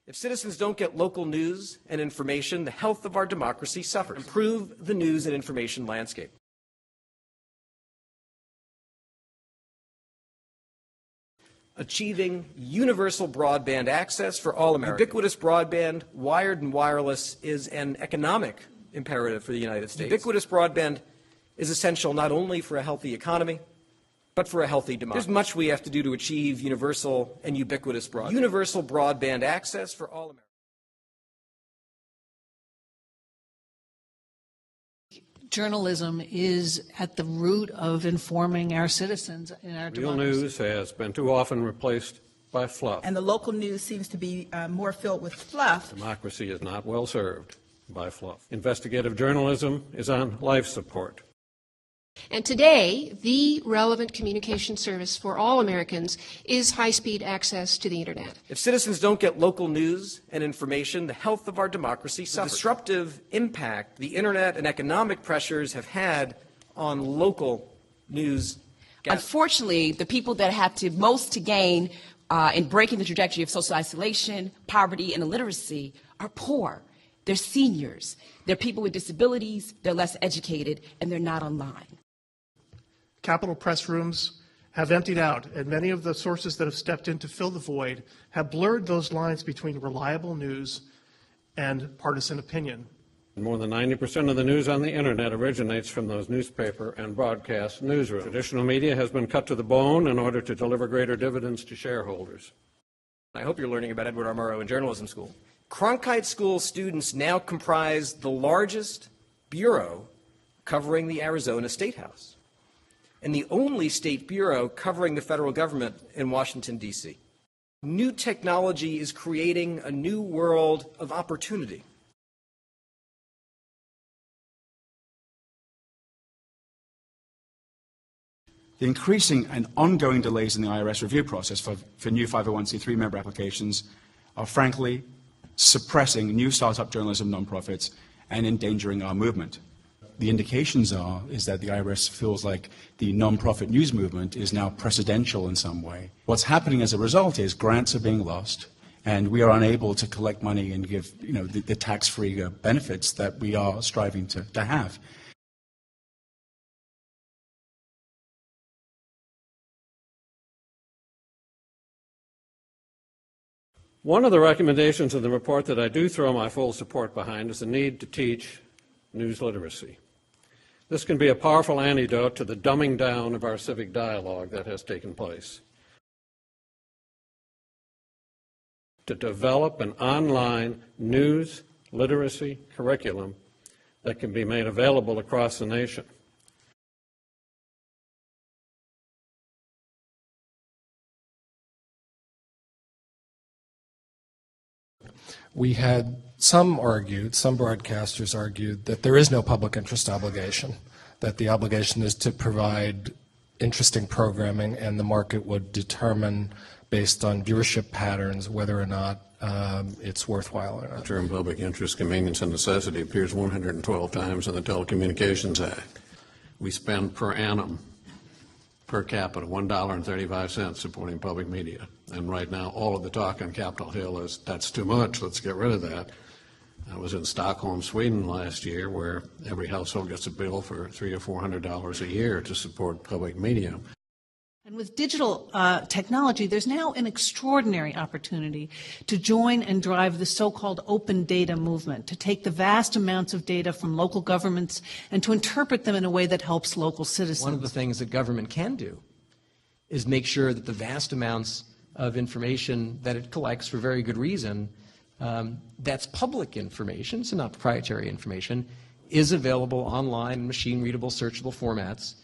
If citizens don't get local news and information, the health of our democracy suffers. Improve the news and information landscape. Achieving universal broadband access for all Americans. Ubiquitous broadband, wired and wireless, is an economic imperative for the United States. Ubiquitous broadband is essential not only for a healthy economy, but for a healthy democracy. There's much we have to do to achieve universal and ubiquitous broadband. Universal broadband access for all Americans. Journalism is at the root of informing our citizens in our democracy. Real news has been too often replaced by fluff. And the local news seems to be more filled with fluff. Democracy is not well served by fluff. Investigative journalism is on life support. And today, the relevant communication service for all Americans is high-speed access to the Internet. If citizens don't get local news and information, the health of our democracy suffers. The disruptive impact the Internet and economic pressures have had on local news. Unfortunately, the people that have most to gain in breaking the trajectory of social isolation, poverty, and illiteracy are poor. They're seniors. They're people with disabilities. They're less educated, and they're not online. Capitol press rooms have emptied out, and many of the sources that have stepped in to fill the void have blurred those lines between reliable news and partisan opinion. More than 90% of the news on the Internet originates from those newspaper and broadcast newsrooms. Traditional media has been cut to the bone in order to deliver greater dividends to shareholders. I hope you're learning about Edward R. Murrow in journalism school. Cronkite School students now comprise the largest bureau covering the Arizona State House, and the only state bureau covering the federal government in Washington, D.C. New technology is creating a new world of opportunity. The increasing and ongoing delays in the IRS review process for new 501c3 member applications are frankly suppressing new startup journalism nonprofits and endangering our movement. The indications is that the IRS feels like the nonprofit news movement is now precedential in some way. What's happening as a result is grants are being lost, and we are unable to collect money and give the tax-free benefits that we are striving to have. One of the recommendations in the report that I do throw my full support behind is the need to teach news literacy. This can be a powerful antidote to the dumbing down of our civic dialogue that has taken place. To develop an online news literacy curriculum that can be made available across the nation. We had some broadcasters argued that there is no public interest obligation, that the obligation is to provide interesting programming and the market would determine based on viewership patterns whether or not it's worthwhile or not. The term public interest, convenience, and necessity appears 112 times in the Telecommunications Act. We spend per annum, per capita, $1.35 supporting public media. And right now, all of the talk on Capitol Hill is, that's too much, let's get rid of that. I was in Stockholm, Sweden last year, where every household gets a bill for $300 or $400 a year to support public media. And with digital technology, there's now an extraordinary opportunity to join and drive the so-called open data movement, to take the vast amounts of data from local governments and to interpret them in a way that helps local citizens. One of the things that government can do is make sure that the vast amounts of information that it collects for very good reason, that's public information, so not proprietary information, is available online in machine-readable, searchable formats